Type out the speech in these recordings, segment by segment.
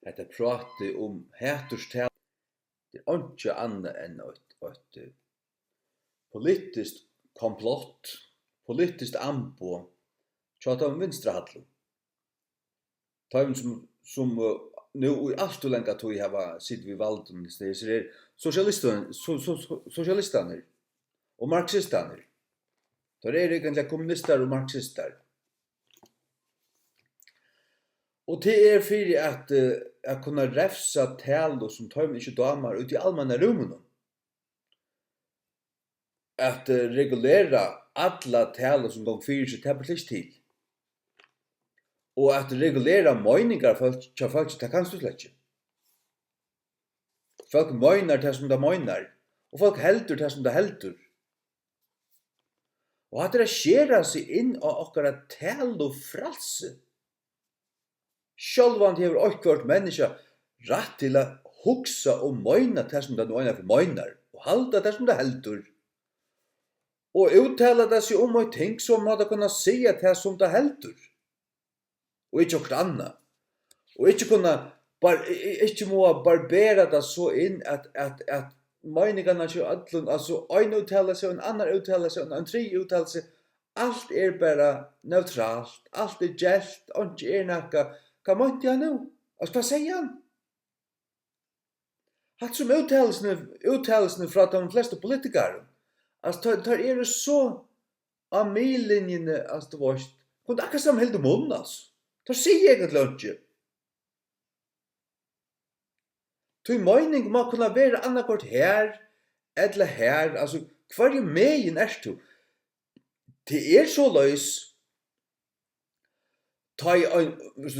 Hetta prati hæturstal det ikke annet enn et politiskt komplott, politiskt ambo, tja de Vinstrahallir. De som nu i allt och länge tog hava sitt vid valden, det är socialisterna och marxisterna. Det är egentligen kommunister och marxister. Och det är för att kunna räfsa tal som tar inte damer ut i allmänna rummen. Att regulera alla tal som gång för sig till. Och att regulera meningar för folk det kan du släcka. Folk menar det som de menar. Och folk heldur det som de heldur. Och att det skera sig in och okkara talufrælsi. Sjálvandi hevur okkvørt menneska rætt til að hugsa og meina det som det meina for meinar og halda det som det heldur. Og uttala det seg og ting som man kunna säga det som det heldur. Og ikke okkur anna. Og ikke kunna ikke må barbera det så inn at meiningarna ikke allun, altså ein uttala seg, en annan uttala seg, en tredje uttala seg. Allt bara neutralt, allt gelt, og ikke nakka. Vad måste jag nu? Alltså, vad säger han? Hatt som uttalelsen från de flesta politiker. Alltså, tar är det så av millinjen, alltså, det var inte akkurat som helt mun, alltså. Tar säger egentligen inte. Till mening må kunna vara annakort här, eller här, alltså, kvar megin du? Det är så lös.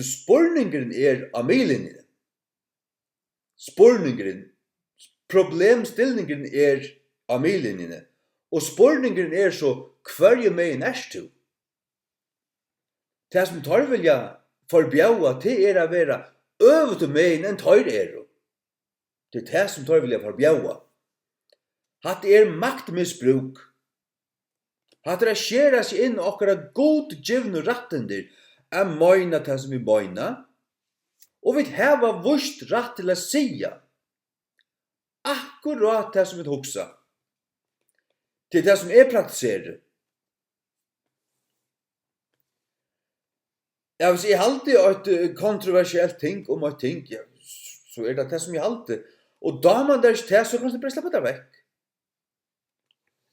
Spurningen av millinjen. Spurningen, problemstillningen av millinjen. Og spurningen så, hver megin du? Det som tar vilja forbjaua til å være øvete megin enn tar Det det som tar vilja forbjaua. Hatt maktmissbruk. Hatt skjera seg inn okkara Guð-givnu rattendir. Meina det som vi meina. Og vi hava vust rætt til å sia. Akkurat det som vi hugsa. Til det som praktiserer. Ja, hvis jeg halte et kontroversielt ting om et ting, ja, så det som jeg halte. Og da man der ikke så kan du bare slippe det vekk.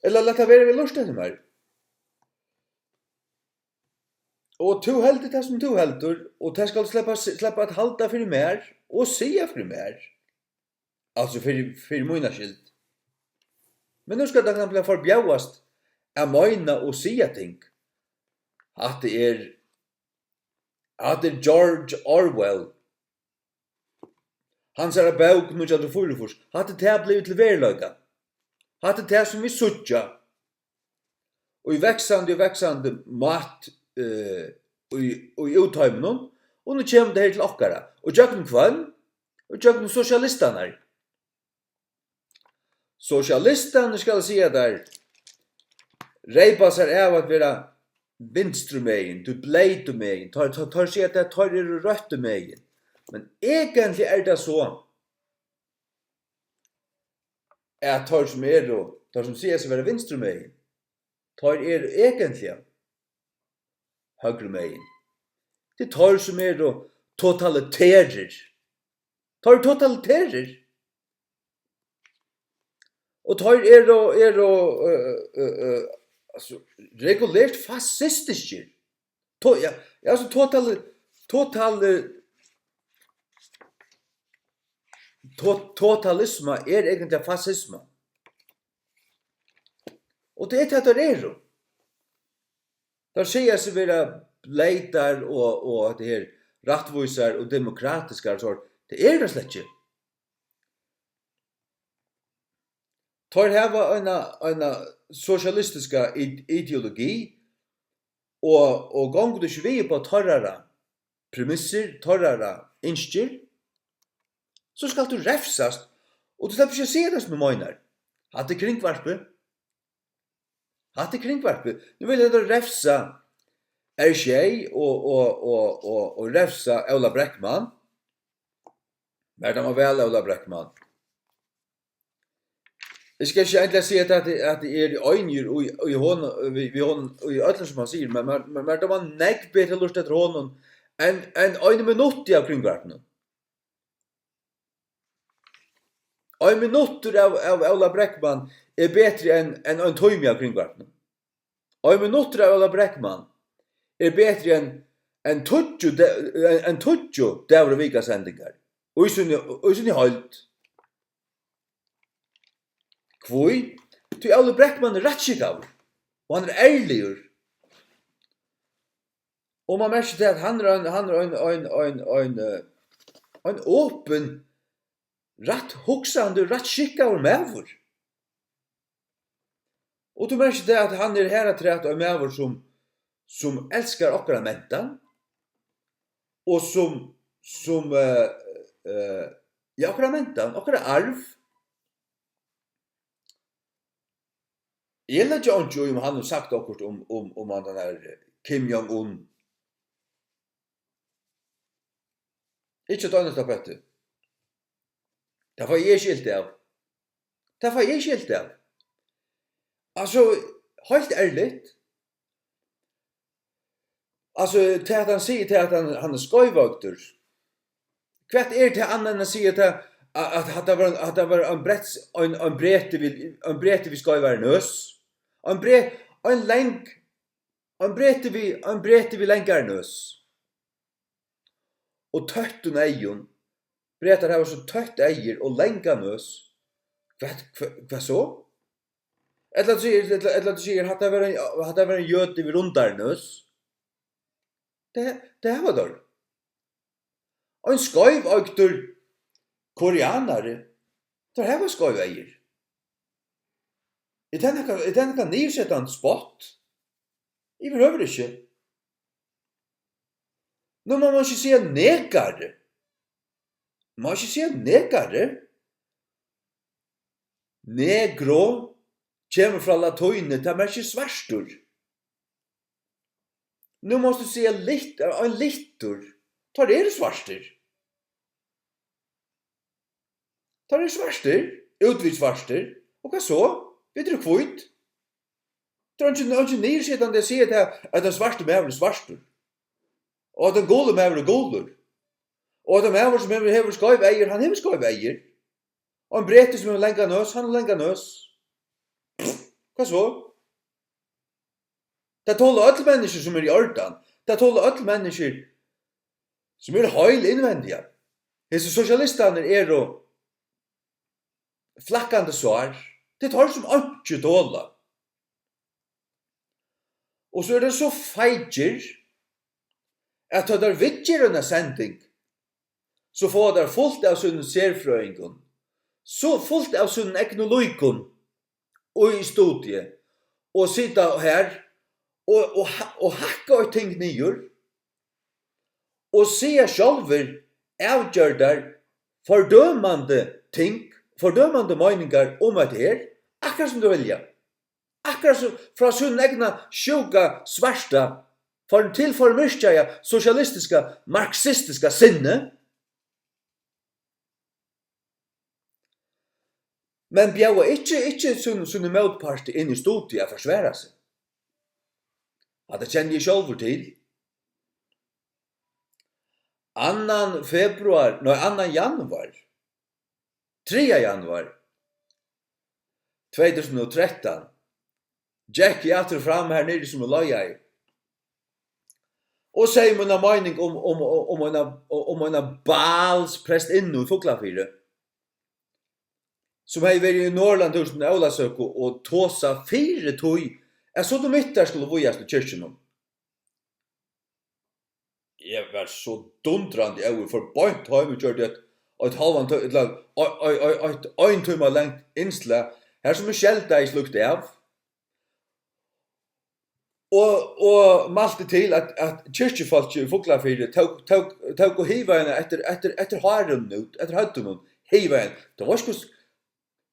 Eller lette det være ved lust etter meg. Og to heldur det som to heldur, og det skal slippe at halda fyrir mer, og sia fyrir mer. Altså fyrir møyna skild. Men nu skal det kan bli forbjauast av møyna og sia ting. At det George Orwell. Hans bok 1944. At det blivit til veriuleikan. At det som vi suttja. Og i veksande mat og i utheimen, og nå kommer det her til okkara. Og jøkken kvann, og jøkken sosialistar. Sosialistar skal si at der reipa seg av at vera vinstrumegin, du bleitumegin, tar si at det tar røttumegin. Men egentlig det så at tar som sier seg vera vinstrumegin, tar egentlig högre megin. Det tar som totalitärer. Tar totalitärer. Och tar alltså regulärt fasistiska. Alltså totalisma egentligen fascism. Och det det Där säger sig vara Bretar och det här rättvisar och demokratiska så det det släcke. Tar hava en socialistiska ideologi och gång det vi på torrara premisser, torrara inskir så ska du räfsast och du släpper inte se det som menar. Att det kringvarpe Nu vill jag räfsa RJ och räfsa Ola Bräckman. Men det var väl Ola Bräckman. Jag ska inte egentligen säga att det är öjnjur och i hon och i ödlen som han säger, men det var nägg bättre lust efter honom än en minut av kring världen. En minut av Ola Bräckman är bättre än en timme av kring världen. En minut av Ola Bräckman är bättre än en tutjo där och vika sändningar. Och i sin halt. Kvoi, till Ola Bräckman är rättskickad. Och han är ärlig. Och man märker till att han är en öppen, rätt huxande, rättskickad människor. Och du märker till att han är här att träta av människor som älskar okra mentan. Och som ja, okra mentan, okra arv. Jag vet inte om han har sagt något om han den här Kim Jong-un. Inte ett annat tapete. Det var jag skilt av. Alltså, helt ärligt. Alltså, till att han säger till att han är skeivoygdir. Kvart är till annan att säga till att det var en brete vi skeivar nös. En brete vi länkar nös. Och töttun eigun. Bretar har så tött eier och länka nös. Vad så? Eller du säger att det var en jöt vid rundar nös. Det var då. En skeivoygdir koreanarar. Det här var skeiv eier. Är den kan nysätta en spot? I behöver det inte. Nu man måste säga negare. Man måste säga negare. Negro kommer från latinet, det är svarstor. Nu måste du säga en littor. Tar det svarstor? Tar det svarstor? Utvid svarstor? Och vad så? Vet du kvitt? Det är inte nedsättande att säga att den svarte mäver är svarstor. Og den gode maver er goder. Og den maver som hever skeiv eier, han hever skeiv eier. Og en brete som hever lenga nøs, han har lenga nøs. Hva så? Det tåler alle mennesker som er i ordan. Det tåler alle mennesker som er heil innvendige. Hese sosialistar er og flakkande svar. Det tar som ikke tåler. Og så er det så feitjer at det er vittjer under sending, så får det fullt av sin serfrøyngon, så fullt av sin eknoloikon, og i studiet, og sitta her, og hakka og ting nyer, og se sjálfur avgjørdar fordømande ting, fordømande meningar om at her, akkurat som du vilja. Akkurat som fra sin egna sjuka svarta, til formyrkja socialistiska, marxistiska sinne. Men bjaua ikke sunne motparti inn i studiet a forsværa seg. Ja, det kjenner jeg sjálfur til. 2. januar, 3. januar 2013, Jack jeg atter fram her nere som løya i. Og sier min mening om en bals prest innu i Fuglafire, som har vært i Norrland hos den Aulasøk og tåsa 4 tøy, så de mittar skulle vojas til kyrkjen om. Jeg var så dundrand jeg for bøynt har vi gjort et halvan tøy, et ein tøyma lengt innsla, her som skjelta i slukte av. Og malte til at kyrkjefolk i Fuglafire tok og hiva henne etter haren ut, etter høttene, hiva henne. Det var ikke,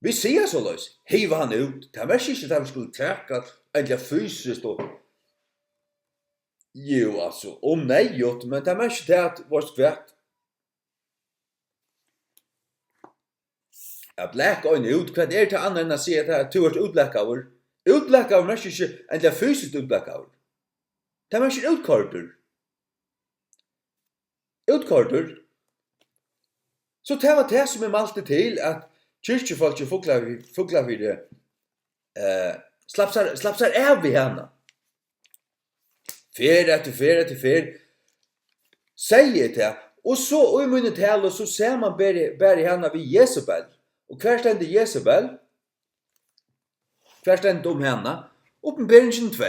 vi sier så løs, hiva henne ut. Det var ikke at vi skulle teka egentlig fysisk og jo, altså, om nejot, men det var ikke det at vår skvett. Jag bläka en ut, vad är det annan än att säga att du är utbläkavur? Utbläkavur är inte en fysiskt utbläkavur. Det är inte utkortur. Utkortur. Så det var det som malte till att kyrkjefolk och fuglar vid slapsar av vid henne. Fer efter fer. Säger det. Och så i munnen tal och så ser man bär i henne vid Jezebel. Och kvar ständer Jezebel. Kvar ständer om henne. Uppenbarelsen 2.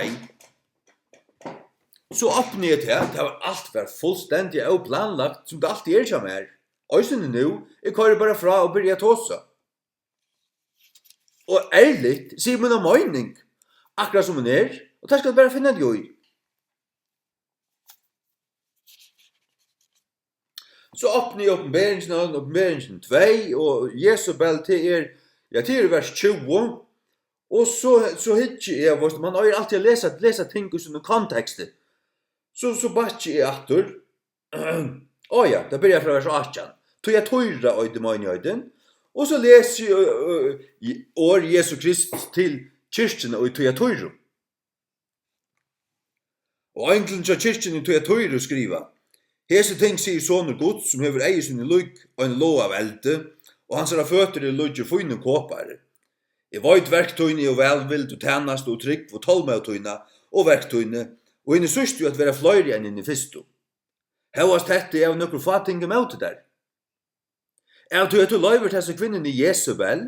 Så öppnar jag det var allt var fullständigt och planlagt som det alltid är som är. Øysen nu, jeg kører bare fra og begynner å tåse. Og ærligt, sier man en mening, akkurat som man er, og det skal bare finne det jo i. Så åpner jeg oppenberingen 2, og Jezebel til vers 20, og så hittar jeg, man har alltid lesa ting i sånne kontekster. Så bare jeg atter, ja, det börjar från vers 18. Teirra och Meinings. Och så läser jag Jesu Krist till kyrkan och Teirra. Och ängeln till kyrkan i Teirra skriva: Hese ting sier soner Guds som hever eie sin lugg og en lå av elde, og hans fötter lugg og funne kåpare. Jeg veit verktøyne og velvild og tennast og trygg og tolmøtøyne og verktøyne, og henne sørst jo at være fløyre enn henne fyrstu. Hevast hette av nokre fatinge møte der. Av du etter løyver til disse kvinnen i Jezebel,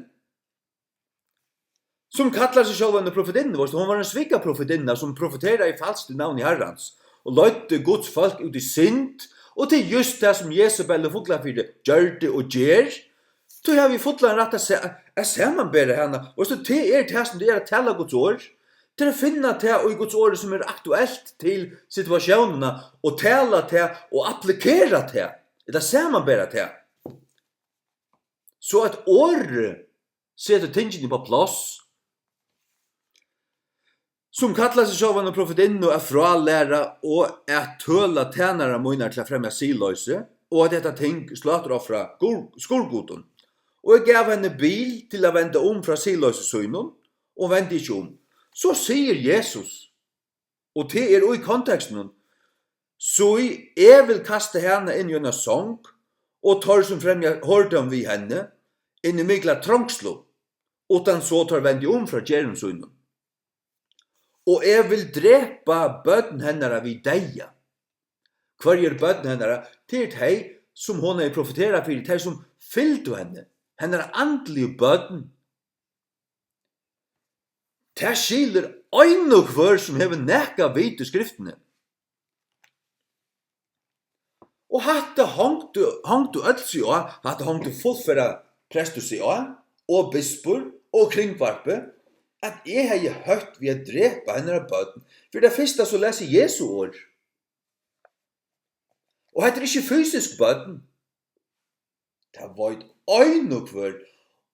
som kallar seg selv en profetinne, hon var en svika profetinne som profeterer i falskt navn i Herrans, og løyte Guds folk ut i synd, og til just det som Jezebel og fuglafyrde gjør det og gjør, så har vi fotlan rett å sammenbære henne, og så til det som det å tale Guds ord, til å finne det og Guds ord som aktuelt til situasjonene, og tale det og applikere det, eller sammenbære det. Så at året setter tingene på plass, som kallar seg selv en profetinne og er fralæra og er tøla tænare munnar til å fremja siløyse, og at dette ting slater av fra skolgoten. Og jeg gav henne bil til å vende fra siløysesøgnen, og vende ikke Så sier Jesus, og det i konteksten, så jeg vil kaste henne inn i en sång, og tar som fremja hårdom vi henne, inn i mykla trångslo, utan så tar vende fra Jeremsøgnen. Og jeg vil drepa bøtten hennara vid deia. Hver bøtten hennara? Til de som hon profetera for, de som fyllde henne. Hennara andlige bøtten. Det skiler ein og hver som hever nekka vidt i skriftene. Og hatte hongtu ødsi og hatte hongtu fullfæra prestus i og bispur og kringvarpe, at jeg har hørt vi drepa henne av bøten. For det første så leser Jesu ord. Og det ikke fysisk bøten. Det var et øynokvør,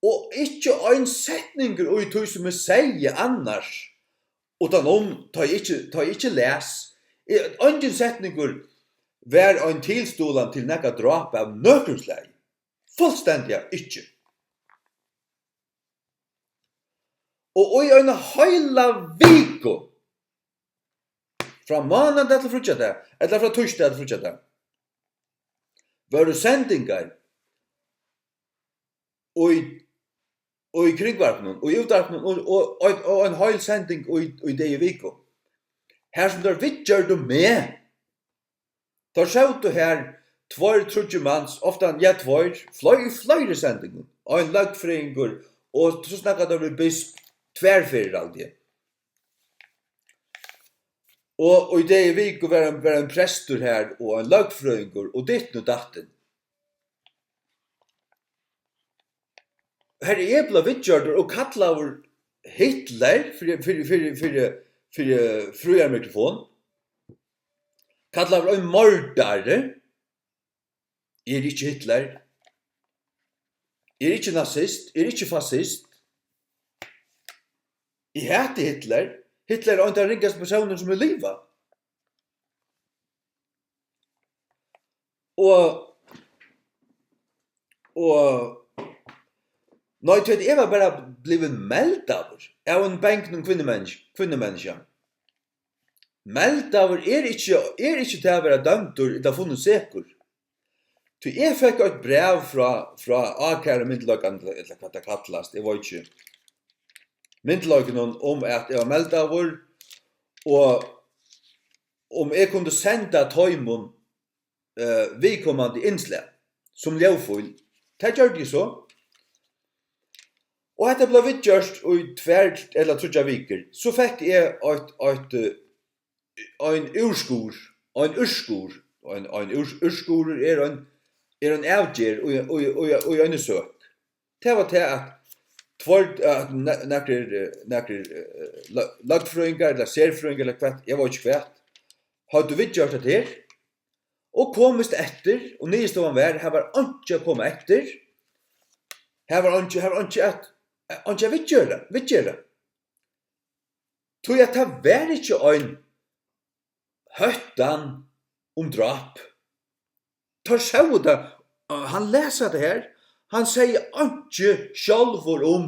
og ikke en setninger og tog som jeg sier annars. Utan ta ikke les. Ingen setninger var en tilstolan til nekka drap av nøkkelslag. Fullstendig ikke. Og i en høyla viko, fra måned til frutjata, eller fra torsdag til frutjata, var det sendingar, og i kringvarpnen, og i utvarpnen, og en høyl sending og i det i viko. Her som der vittgjør du med, da sjøt du her, tvær mans, ofta fløyre sendinger, og en lagfringer, og så snakket du med bisp, tvärfyrir aldrig. Og i det vik var en prestur her og en lagfrøyngur og ditt og datten. Her er ebla vidgjørdur og kallaver Hitler fyrir frujarmikrofon. Kallaver en mordare. Ikke Hitler. Ikke nazist. Ikke fasist. Jeg heter Hitler. Hitler er en av de ringaste personer som livet. Og Nei, jeg var bare blivit meldaver av en bank noen kvinnemenneske. Meldaver ikke til å være dømtur, det har funnet sikker. Så jeg fikk et brev fra akære myndeløkene, eller hva det kallast, jeg var ikke. Myndeløkene om at jeg var meldaver, og om jeg kunne sende tøymon vidkommende innslag, som ljøvfull. Det gjør de så. Og dette ble vidgjørst i 2 eller 3 viker. Så fikk jeg en urskur, en urskur er en avgjør og en søk. Det var til at nekker lagfrøyngar eller serfrøyngar eller kvart, jeg var ikke kvart, hadde vidgjørst det her, og komist etter, og nystovan var, her var ikke å komme etter, her var ikke vidgjøre. Tror jeg at det var ikke en høttan om drap. Tar seg det, han leser det her, han sier ikke sjalvor om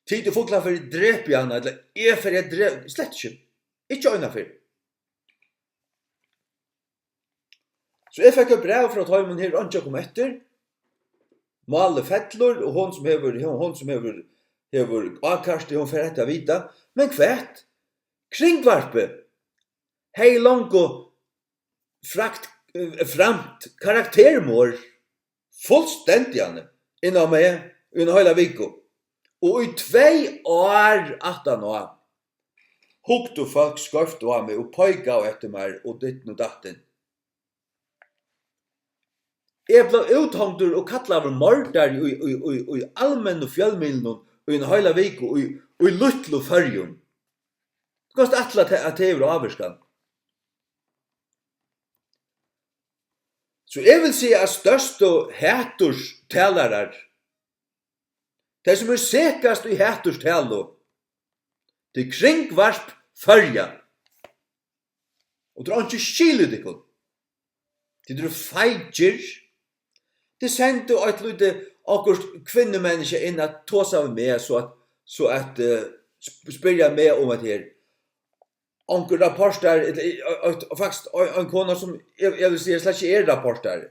tid og fokla for drep i henne, eller jeg for jeg drep, slett ikke. Ikke øyne for. Så jeg fikk et brev fra Tøymen her, han ikke kom etter. Male fettler, og hon som hever akkarst, hon får etter vita. Men kvært, kringvarpe, hei langt framt karaktermår, fullstendig innan meg, under hele viko. Og i 2 år at nå, hukte folk skarft av meg, og pøyga etter meg, og ditt og datten. Jeg ble uthångtur og kallet av mordar i allmenn og fjallmiddelen og i en høyla vik og i luttlo fyrjun. Det kost atla at det er avvarskan. Så jeg vil si at største hæturs talarar, det som sekast i hæturs talo, det kringvarsp fyrja. Og det er ikke skilu dikon. Det er feitjer. Det sendte et lite akkurat kvinnemenneske inn at tåsa av meg, så at spyrja meg om at her. Anker rapport der, faktisk en kona som, jeg vil si, slett ikke er rapport der.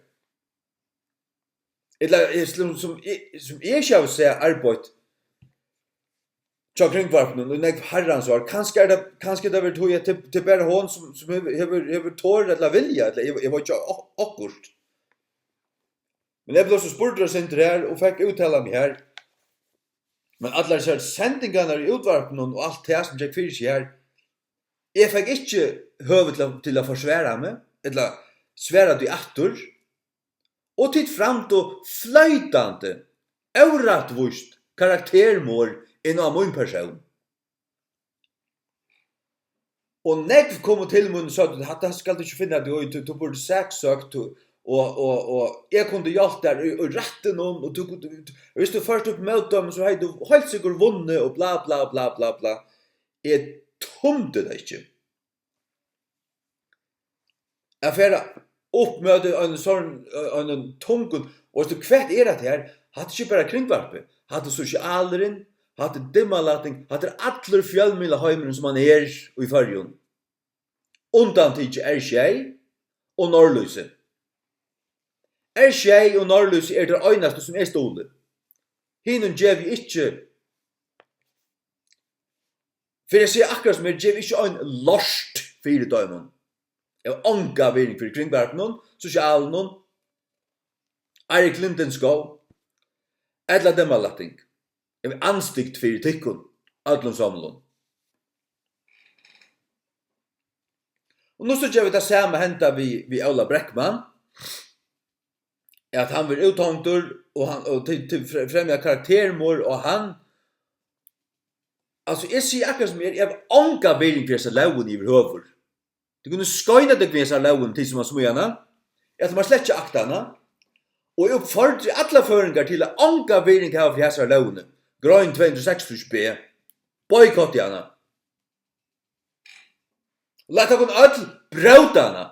Eller som jeg ikke har sett arbeid til kringvarpen, og nek herrans var, kanskje det var tog til bare hon som hever tår eller vilja, eller jeg var ikke akkurat. Men jeg ble så spurt oss inn til her, og fikk uttala meg her. Men alle disse sendingene i utvarpen og alt det som jeg fyrir seg her, jeg fikk ikke høve til å forsvære meg, eller svære det i attor, og titt fram til fløytande, øvratvust karaktermål innan min person. Og nekv kom til munnen og sa at det skal du ikke finne at du burde saksøkt, og jeg kunne hjelpe der og rette noen, og hvis du først opp med dem, så har du helt sikkert vunnet, og bla bla bla bla bla. Jeg tomte det ikke. Jeg får opp med en tungen, og hvis du kvett er det her, hadde ikke bare kringvarpe, hadde sosialeren, hadde dimmalating, hadde alle fjellmila heimene som man er i fargen. Undantid er skei og norrlyse. Er skei og norrlyse er det øyneste som er stående. Hinnen gjev ikke, for jeg sier akkurat som gjev ikke en lorst fire døgnen. Jeg har ånga viring for kringvarpen, sosialen, Erik Lindenskov, eller demalating. Jeg har anstikt fire tikkun, allon samlun. Og nå så gjør vi det samme henta vi Ola Breckman, at han vil uthångtur, og til fremja karaktermor, og han, altså jeg sier akkurat som jeg har ånga viring for disse lauen i høver. Du kunne skøyna deg med disse lauen til som man smujana, at man slett ikke aktana, og jeg oppfordrer alle føringar til å ånga viring her for disse lauen. Grøn 260b, boykott henne. Lett dere alle brøta henne.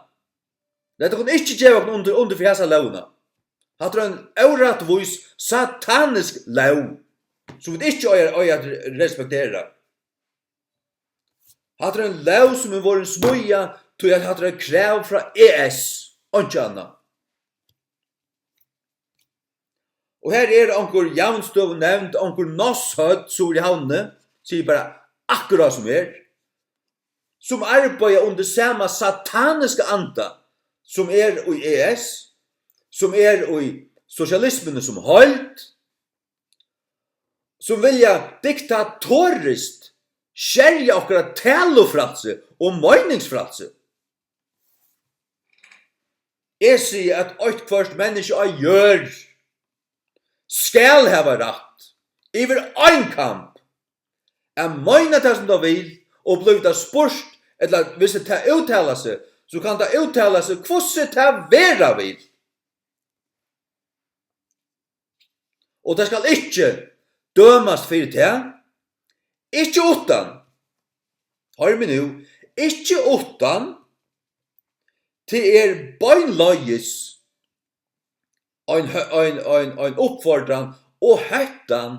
Lett dere ikke gjøre under for hese lovene. Hatt en øratvis satanisk lov som vi ikke øyer respektera. Hatt en lov som er våren smuja, tog at hatt en krav fra ES, og ikke annet. Og her er onkur javnstøv nevnt, onkur nosshødd, sur i havne, sier bare akkurat som arbeider under samme sataniske anda, som er i ES, som er i sosialismene som holdt, som vilja diktatorist skjerja okra talufrælsi og meiningsfrælsi. Jeg sier at eit kvart menneske gjør skal hava rætt iver ein kamp meina det som de vil og blir det spurt eller hvis det uttala seg så kan det uttala seg hvordan det vera vil. Og det skal ikke dømast fyrir det, ikke utan, hør meg nu, ikke utan til bøgnløyes ein oppfordran og høttan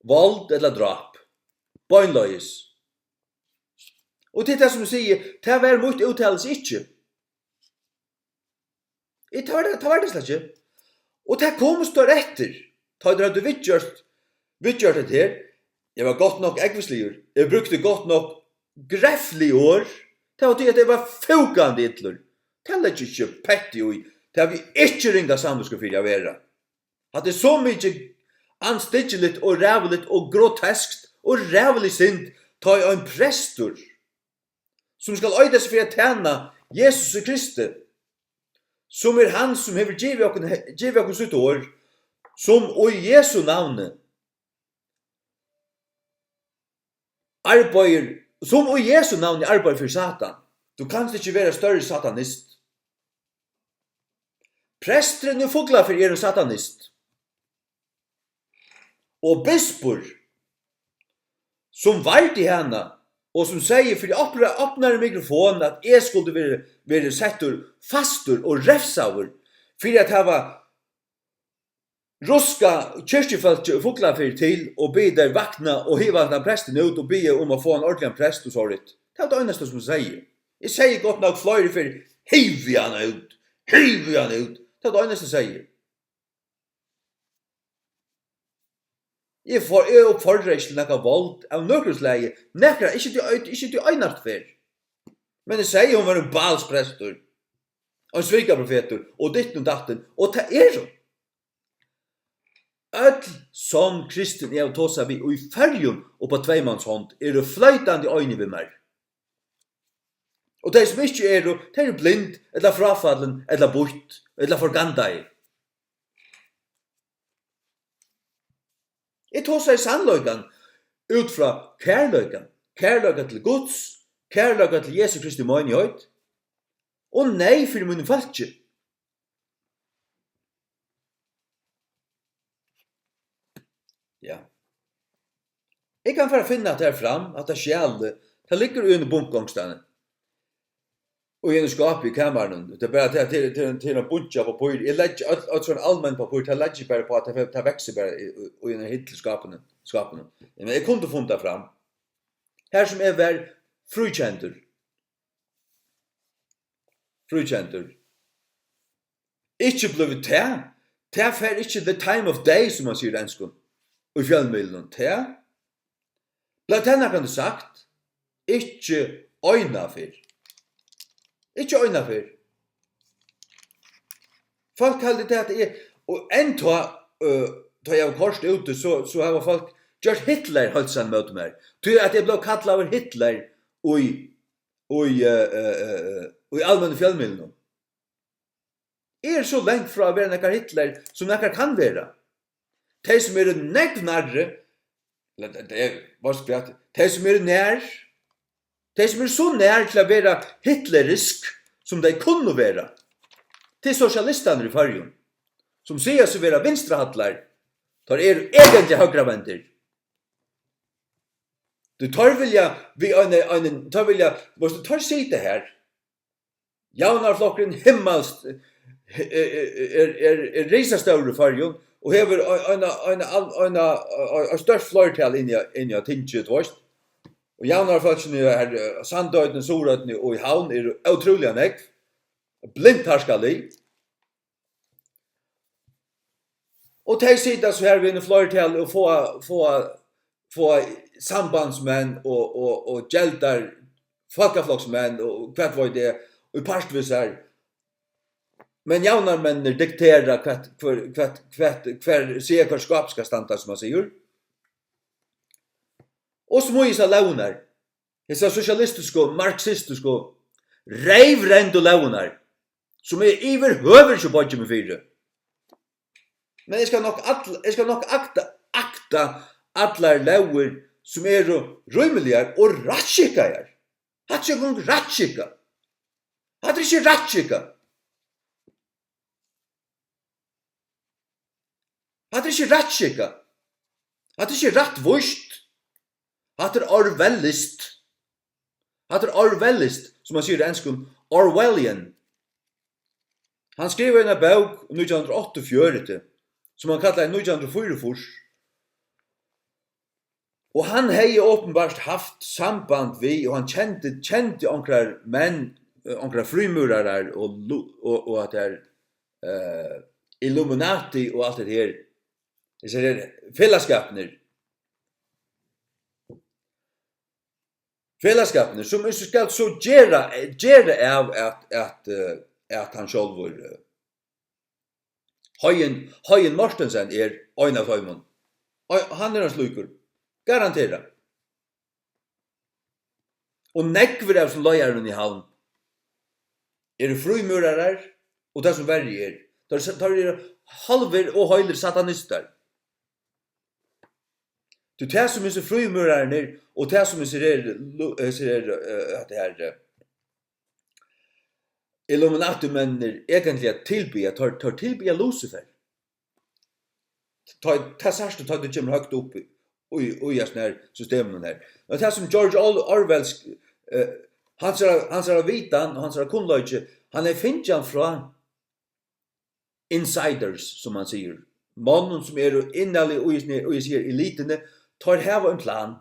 vold eller drap. Bøgnløyes. Og det som sier, det var mot uttales ikke. Det var det slett ikke. Og det kom står etter. Ta det du vidgjørt det her. Jeg var godt nok eggvisligur. Jeg brukte godt nok grefflig år. Det var det at jeg var fugande ytler. Det er ikke pettig ui. Det har vi ikke ringa samviske for å være. At det er så mye anstiggelig og rævelig og groteskt og rævelig sint ta en prestor som skal øydes for å tjene Jesus Kristi som han som hever givet okkur sitt år som i Jesu navne arbeider for Satan. Du kan ikke være større satanist. Presteren i Fuglafyr en satanist. Og bispor som vart i henne og som sier for de åpner mikrofonen at jeg skulle være settur fastur og refsaver for at jeg var ruska kyrkjefolk i Fuglafyr til og be der vakna og hiva den presten ut og be om å få en ordentlig prest og sånt. Det er det eneste som sier. Jeg sier godt nok flere for hiv han ut. Det er det eneste som sier. Jeg oppfordrer ikke noe vold av nøkkelslege. Nekker, ikke til øynast fer. Men jeg sier hun var en balsprestor. Og en svikarprofetor. Og ditt og datten. Og det er så. Öll som kristen er å ta seg vi og i fergen og på tveimanshånd er det fløytande øyne ved meg. Og de som ikke er det, de blind, eller frafallen, eller bort, eller forgandai. Jeg tar seg sannleikan ut fra kærleikan til Guds, kærleikan til Jesu Kristi menighet, og nei for min falske. Ja. Jeg kan bare finne at det fram, at det skjelde, det ligger under bunkgångstanen. Og i en skap i kammeren, det er bare til en bunch av papir. Jeg legger alt sånn allmenn papir, det legger bare på at det vekser bare i en hittil skapene. Men jeg kunne funnet det fram. Her som er vær frukjenter. Ikke blevet til. Det er ikke the time of day, som man sier i enskund. Og i fjellmiddelen til. Blant henne kan du sagt, ikke øyna for. Ikke øyna for. Folk kallte det at jeg, og enn ta jeg var korset ute, så har folk gjort Hitler holdt seg møte meg. Til at jeg ble kallet over Hitler i allmenne fjellmiddelen. Jeg er så lengt fra å være nekkar Hitler som nekkar kan være. De som er neknarre, de som er nær, de som er så nær til å være hitlerisk som de kunne være. Til sosialister i fargen, som sier seg være Vinstrahallir, tar egentlig høyrevendir. Du tar sitte her, jaunarflokkeren risastor i Føroyum og hever en størst flertal inn i tinget, vet. Og javnarfolkene her, Sandøyden, Sorøyden og i havn utrolig nekv. Blindt harskali. Og de sitter så her ved en flertal og få sambandsmenn og gjeldar folkefloksmenn og hva var det, og partvis her. Men javnarmennene dikterer hver skap skal standa, som man sier. Og så må jeg sa launar. Disse sosialistiske, marxistiske, reivrende launar, som iver høver ikke bodje med fire. Men jeg skal nok akta allar lauer som rymeligar og ratskikar. Hatt ikke gong ratskikar. Hatt ikke ratskikar. Hatt ikke ratskikar. Hatt ikke rattvust. Hatt Orwellist. Hatt Orwellist, som man sier i enskund, Orwellian. Han skriver en bok 1948, som han kallar 1944. Og han hei åpenbart haft samband vi, og han kjente onkrar menn, onkrar frimurarar, og at det Illuminati og alt det her, disse her fellesskapner, som skal så gjøre av at han sjálfur Høyen Mortensen en av høymon. Han hans lukur. Garantera. Og nekver av som løyaren i havn frumurarar og det som verre tar halver og høyler satanistar. Du tar som er frumurarene og tar som er Illuminati-mennene egentlig tar tilbya Lucifer. Ta særst og tar det kommer høyt opp i systemen her. Og det som George Orwellisku, hans vitan og hans kunnløyge, han finnet fra insiders, som man sier. Mannen som innallig og jeg sier elitene, tar hava en plan.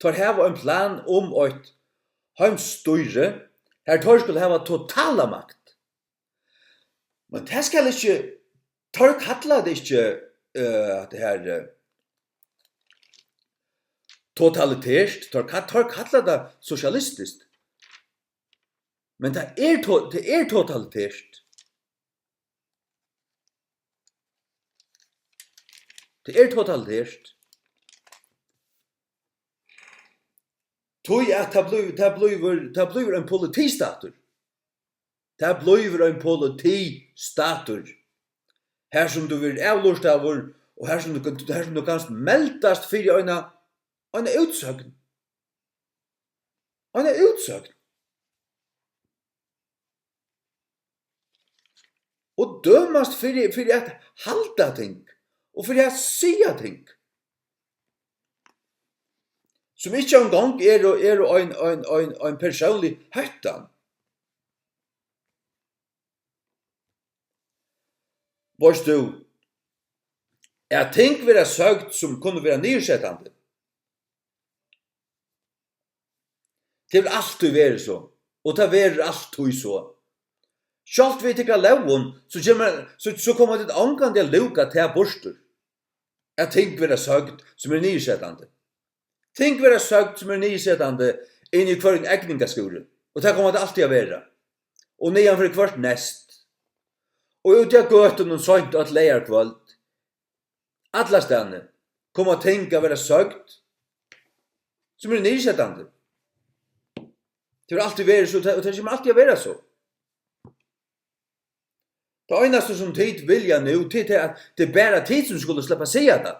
Tar hava en plan om et heimstøyre, her tar skulle hava totala makt. Men det skal ikke, tar kalla det ikke det her totalitært, tar kalla det sosialistisk. Men det totalitært. Det totalitært. Tog at det blir en politistatur. Det blir en politistatur. Her som du vil avlåst av, og her som du kan meldast for en utsøgn. En utsøgn. Og dømast for at halda ting, og for at sia ting. Som ikke engang en personlig høttan. Vars du, ting vil ha søgt som kunne være nyrsettande. Det vil alltid være så, og det vil alltid så. Sjalt vi tikka lovun, så kommer det angan til luka til borster. Ting vil ha søgt som nyrsettande. Ting vil ha søgt som nyrsettande inn i hver egningaskole, og det kommer det alltid å være. Og nian for hvert nest. Og ut av gøten og sønt at leier kvöld. Alla stedene kommer ting å være søgt som nyrsettande. Det vil alltid være så, og det kommer alltid å være så. Det eneste som tid vilja nu, det at det bare tid som skulle slippe å si det.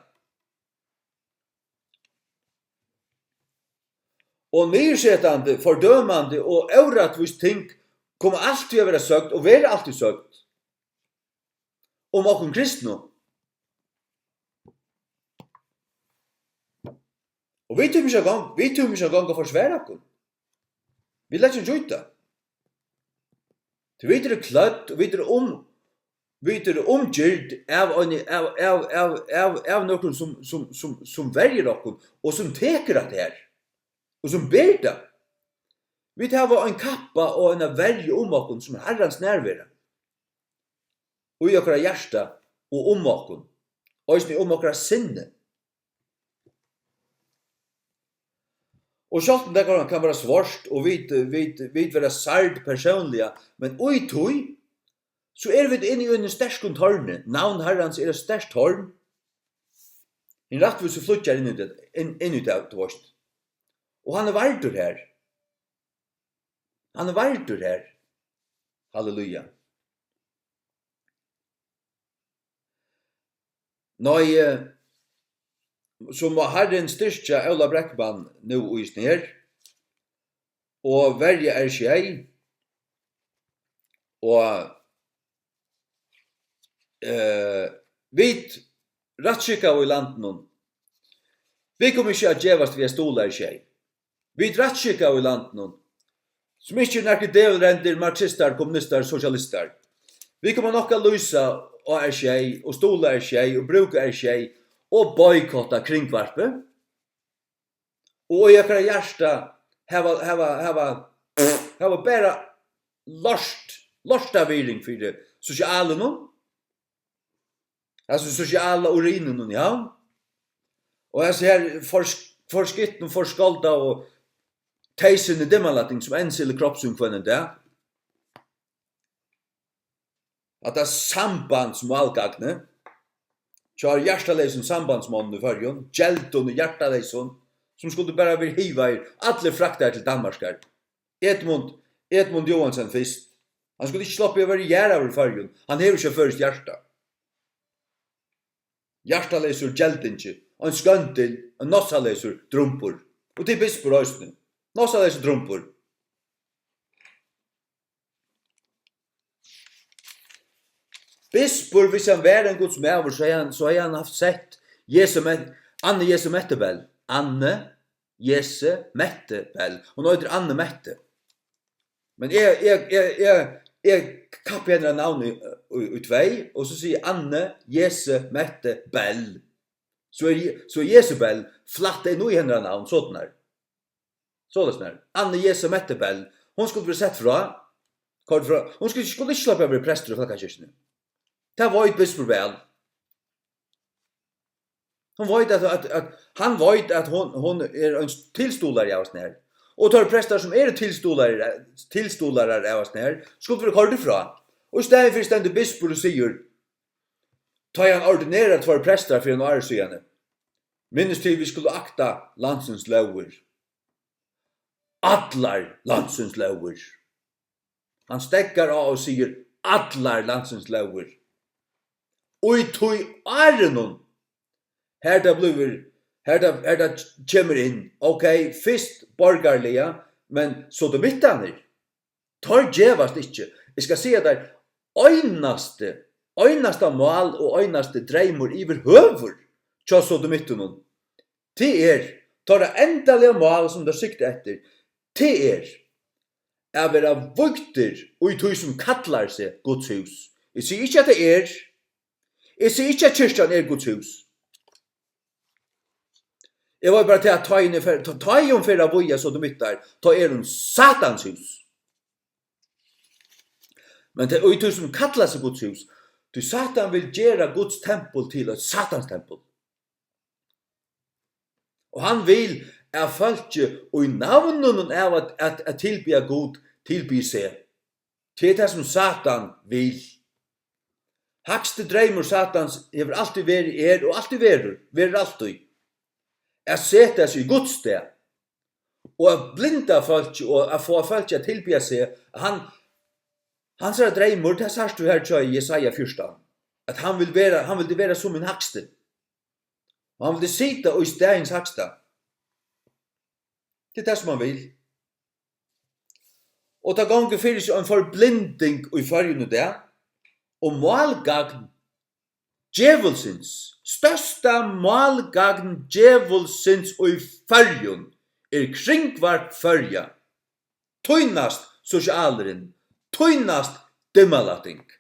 Og nyrsettande, fordømande og øvratvis ting kommer alltid å være søgt, og være alltid søgt. Om okkum kristne. Og vi tror ikke en gang å forsvære okkur. Vi lett ikke ut det. Vi er kløtt, vi er omgjord av noen som verger okkum, og som teker at det her, og som ber det. Vi har en kappa og en verge okkum som Herrens nærvære. Og i okkara hjärsta og okkum, og i okkara sinne. Og sjálvt det kan være svårt, og vi være sard personliga, men oi tui, så vi inne i en sterskund tårne. Navn Herrens et sterkt tårn. En rattvise flutjar inn i det, vårt. Og han vardur her. Han vardur her. Halleluja. Nei, så må Herren styrkja Ola Brekkmann nu og is ner, og verja skei, og vit ratskika i landen. Vi kommer ikke at gjevast via stolar skei. Vi ratskika i landen. Som ikke nekker devulrendir, marxistar, kommunistar, sosialistar. Vi kommer nokka lysa og skei, og stolar skei, og bruka skei, og boykotta kringvarpe. Og i okkara hjärsta hava bara lorsta viring for det sosiale nå. Altså sosiale urinen, ja. Og jeg ser forskitten, forskalda og teisen i dimmalatting som ensille kroppsungkvennen det. At det samband som valgagne, så har hjertaleisen sambandsmånen i førjon, gjeldun og hjertaleisen, som skulle bare være hiva i alle frakter til Danmarskar. Edmund Johansen fyrst. Han skulle ikke sloppe å være gjerra over førjon. Han hever ikke først hjerta. Hjertaleisur gjeldingi, og en skøndil, en nossaleisur drumpur. Og til bispur høysni. Nossaleisur drumpur. Bispur, hvis han var en Guds mæver, så har han haft sett Anne Jesu Mettebell. Anne Jesu Mettebell. Hun heter Anne Mette. Men jeg kapper henne navn i tvei, og så sier Anne Jesu Mettebell. Så Jesu Bell flatt inn i henne navn, sånn her. Anne Jesu Mettebell. Hun skulle bli sett fra. Hun skulle ikke slappe av å bli prester i folkekirkene. Det var et bispor vel. Han vet at hun en tilstolar i oss nær. Og tar prester som tilstolare av oss nær, skulle vi kort ifra. Og i stedet for stendig bispor og sier, tar han ordinerat for prester for en åresygane. Minnes til vi skulle akta landsens lover. Atlar landsens lover. Han stekkar av og sier, atlar landsens lover. Og i tog årenon, her det kommer inn, ok, fyrst borgarliga, men sodomittaner, tar gjevast ikke. Jeg skal si at det øynaste mal og øynaste dreimur iver høver, tja sodomittunon, tar det endalige mal som det sikter etter, er vera vugter og i tog som kallar seg Guds hus. Jeg sier ikke at det jeg sier ikke at kyrkjan Guds hus. Jeg var bare til at ta i om fyrir voja sodomittar, ta hun Satans hus. Men det er som kallar seg Guds hus, til Satan vil gjøre Guds tempel til et Satans tempel. Og han vil folk og i navnen av at tilbya Gud, tilby seg. Til det som Satan vil. Hakste dreimur Satans hever alltid vært og alltid vært alltid. Jeg setter seg i Guds sted. Og jeg blinda folk og jeg får folk til tilbya seg. Han sier dreimur, det sier du her i Jesaja 14. At han vil være som en hakste. Og han vil sitte og i stegens hakste. Det er det som han vil. Og ta ganger fyrir seg en forblinding i fargen og det. Og malgagn djevulsins, størsta malgagn djevulsins og i fargen kringvart farga. Tøynast sosialeren, tøynast dimmalating.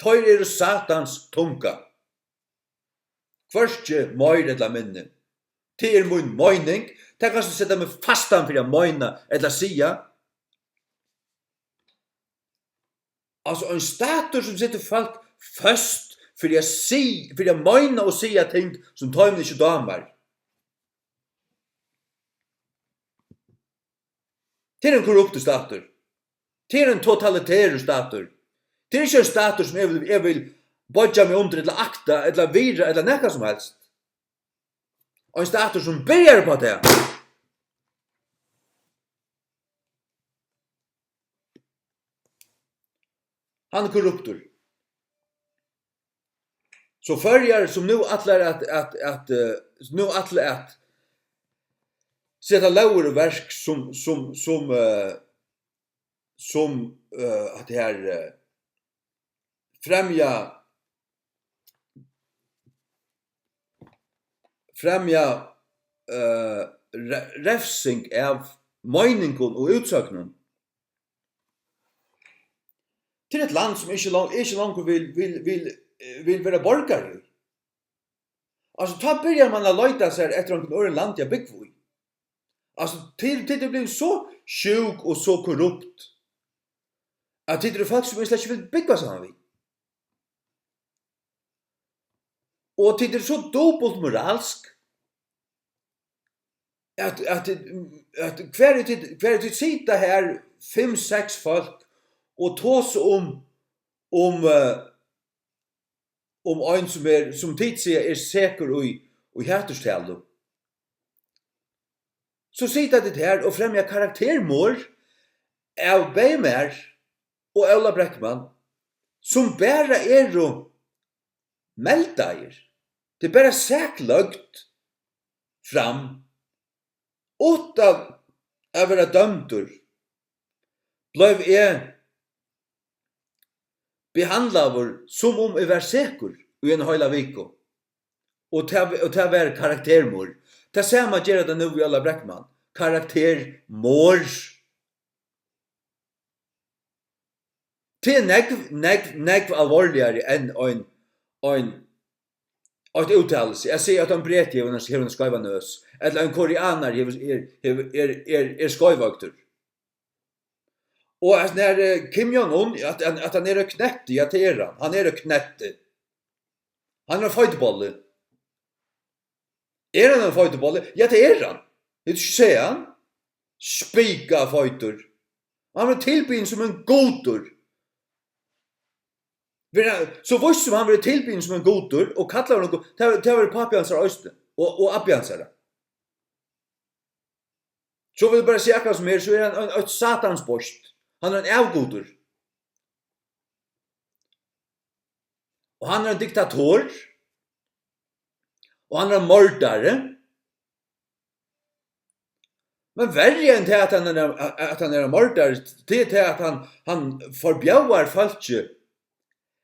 Teirra satans tunga. Hverskje meir eller minne. Til min meining, det kan sette meg fastan for å meina eller sia. Altså en status som sitter folk først for å meina og sia ting som tar meg ikke damer. Det en korrupt status. Det en totalitær status. Det ikke en status som jeg vil bodja meg under eller akta eller vira eller nekka som helst. Og en status som byrjar på det. Han er korruptur. Så förjar som nu atlar att sätta lower i verk som att det här främja refsing av meiningen och utsökningen. Till ett land som inte långt vill vara borgare. Alltså ta börjar man att leta sig efter något annat land jag bygger i. Alltså till det blir så sjuk och så korrupt att det är faktiskt som inte vill bygga samman vid. Och det är så dubbelt moralsk att kvar sitta här 5-6 folk och tås om en som tid säger säker i hätterstället. Så sitter det här och främjar karaktärmål av Beimer och Ola Bräckman som bara är meldair. Det är bara säklögt fram utan att vara dömdur. Blev behandlad som om jag var säker i en hela vecka. Och det var karaktärmål. Det samma gör det nu i alla Bräckman. Karaktärmål. Det är negv allvarligare än en uttalelse. Jag säger att en Bretar har en skeiva nös. Eller en koreanarar är skeivoygdir. Och när Kim Jong-un att han är knätt i Teirra. Han är knätt. Han har fightboll. Är han en fightboll? Ja, det är han. Det säger han. Spika fighter. Han har tillbyn som en gotor. Så vars som han var tillbyn som en gotor och kallar honom det var pappiansar östen och abbiansar. Så vill bara säga akkurat som så är han ett satansborst. Han är en avgotor. Och han är en diktator. Och han är en mördare. Men värre än det att han är en mördare, det är att han förbjövar folk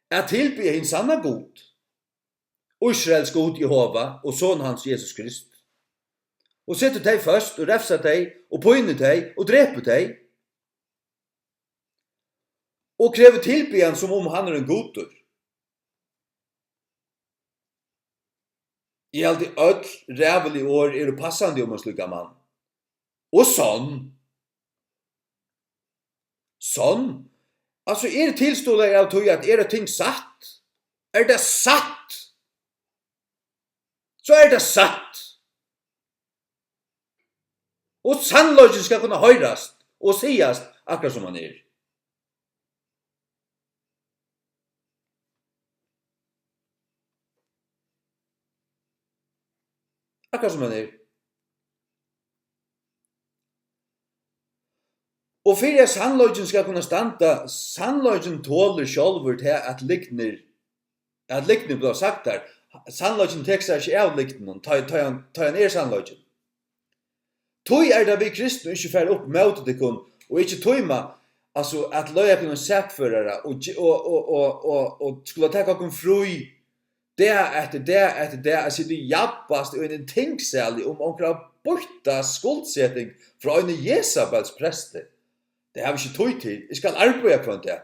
att tillbe en sanna god. Israels god HAVA och son hans Jesus Krist. Och sätter dig först och räfsar dig och påinner dig och dräper dig. Och kräver tillbe som om han är en godor. I alltid öll rävel i år är det passande om man slukkar man. Och sån. Alltså är det tillstående av tog att är det ting satt? Är det satt? Så är det satt. Och sannleikin ska kunna höras och sigast akkurat som man är. Akkurat som man är. Och för att sannleikin ska kunna standa, sannleikin tåler självur till att liknir blir sagt där. Sannleikin textar sig av liknir, ta en sannleikin. Tøy er det vi kristne ikke fer upp mot det kun, og ikke tøyma, altså at løya kunne sakførere, og skulle ta okkum fri, det etter det, at sitte jabbast i en tingsal om onkra borta skuldsetting fra en Jezabels prester. Det har vi ikke tøy til. Jeg skal arbeide på det.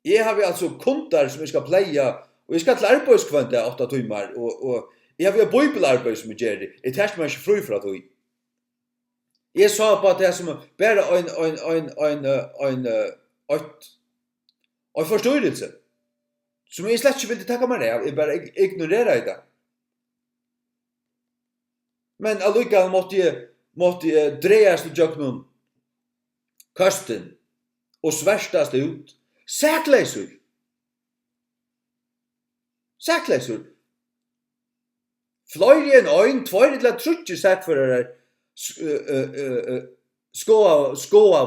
Jeg har altså kunder som jeg skal pleie, og jeg skal til arbeidskvante 8 timer, og jeg har bibelarbeid som jeg gjør det. Jeg tar meg ikke fri fra det. Jeg sa på det som bare en forstyrrelse, som jeg slett ikke ville takke meg av. Jeg bare ignorerer det. Men allikevel måtte jeg dreies til jøkken kasten og sverstast ut. Sækleisur. Fløyre enn øyn, 2 eller 3 sækførere skåa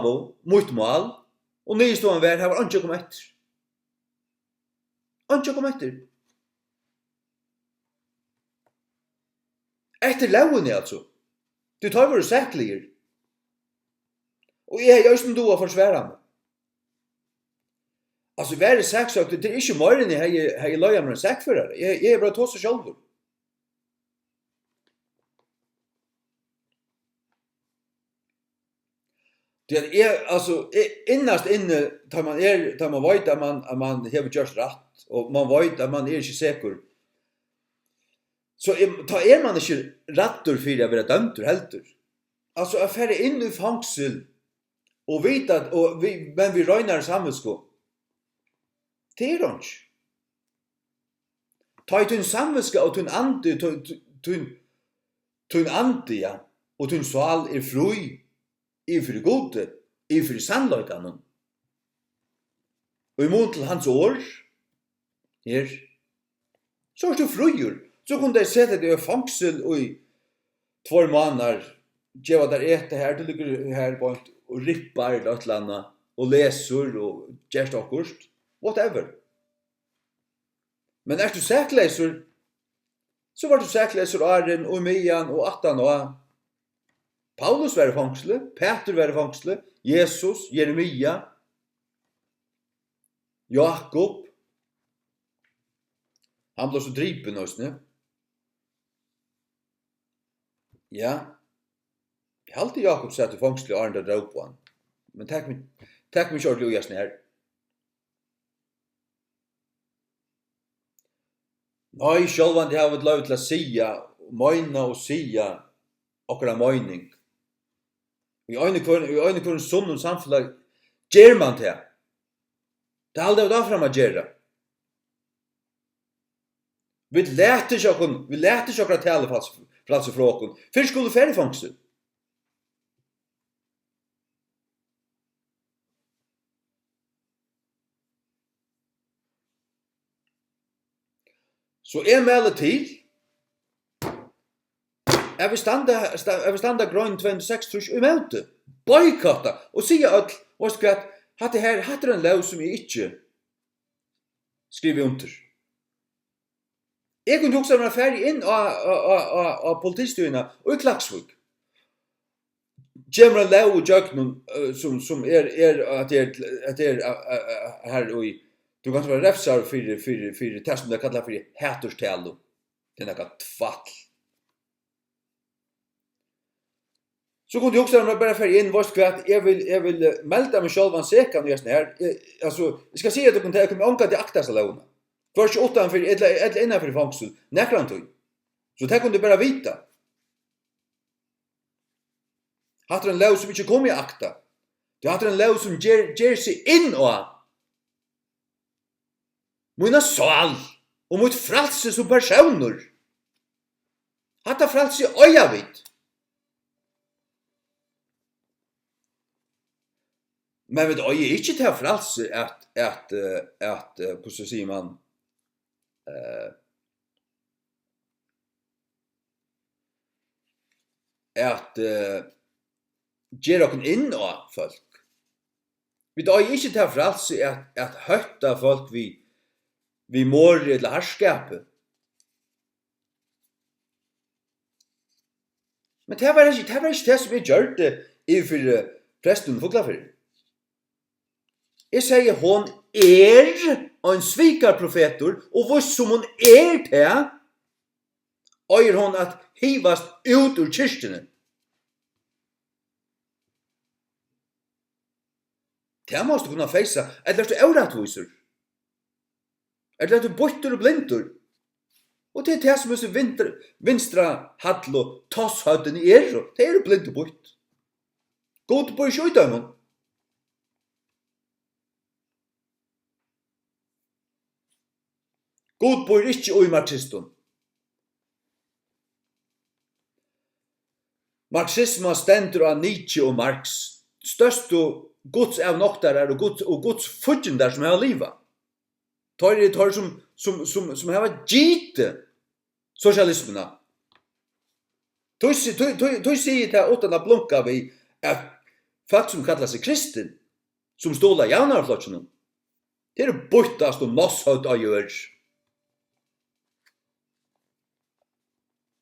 mot mål, og nystående vær, her var ikke kom etter. Etter lauene, altså. Du tar våre sækliger. Og jeg er just en doa forsværa meg. Altså, hva sæksøkt? Det er ikke mer enn jeg har løya med en sækførere. Jeg er bare tås og sjálfur. Det er, altså, innast inne, tar man vet at man har gjort rett, og man vet at man er ikke sikker, så er man ikke rettur for å være dømtur heldur. Altså, å fære inn i fangsel, og vite at, men vi røyner samvetsko, det er ikke. Ta i tun samvetska og tun andi, tun andi, ja, og tun sval er fri, ifri gode, ifri sannleikanum. Og i mån til hans år, her, så er du frugjur. Så kunne de sette deg i fangsel og i 2 måneder, geva der ete her, du ligger her på og rippar eller et eller annet, og leser og gjerst akkurst, whatever. Men er du sækleser, så var du sækleser Aren og Mian og Attan og Paulus var i fangsle, Peter var i fangsle, Jesus, Jeremia, Jakob. Han ble så dripen også, ne? Ja, jeg har alltid Jakob sett i fangsle og Arne drar på han. Men takk meg kjørt Lujas her. Nei, sjølvan det har vi lov til å sia, møyna og sia, okkara møyning. I øyne sunn samfunn gjer man det. Det er aldri da fram å gjøre. Vi lærte ikke okra talufrælsi fra okkum. Fyrst skulle færre fangsel. Så jeg melder til jeg vil standa grønn 26 i møte. Boykotta. Og sier at, hatt er en lov som jeg ikke skriver under. Jeg kunne også være ferdig inn av politistyrene og i Klaksvik. Kjemmer en lov og jøkken som er at er her og i du kan være refsar for det som det kallar for hæturstalo. Det er noe tvall. Så kunne jag också bara för in vad jag vill melda mig själv en sekan just här. Alltså, jag ska säga att du kan ta kommer anka till akta så låna. Först 8 för eller innanför fångsel. Näkran tog. Så det kunde bara vita. Hade en lov som inte kom i akta. Det hade en lov som ger sig in och mina sal och mot frälse som personer. Hade frälse öja vid. Men vet du, jeg er ikke til å frelse at hvordan sier man, gjør dere inn av folk. Vet du, jeg er ikke til å frelse at høyta folk vi mårer eller herskapet. Men det var ikke det som jeg gjør det i for presten Fuglafyr. Jeg sier hon en svikarprofetor, og hvis som hon det, øyer hon at hivast ut ur kyrkene. Det måste kunna fejsa, eller er du euratvisor? Eller er du bortur og blindur? Og det er det som er Vinstrahallir og tosshøyden i det er blind og bort. God bor ikke ut av noen. God bor ikke i marxisten. Marxisma stendur av Nietzsche og Marx. Største Guds av noktarar og Guds fudgendar som har livet. Tar som har gitt socialismena. Du sier det utan att blunka vi at folk som kallar seg kristen, som stålar jaunarflottsjonen, det er bortast og nosshøyt av gjør.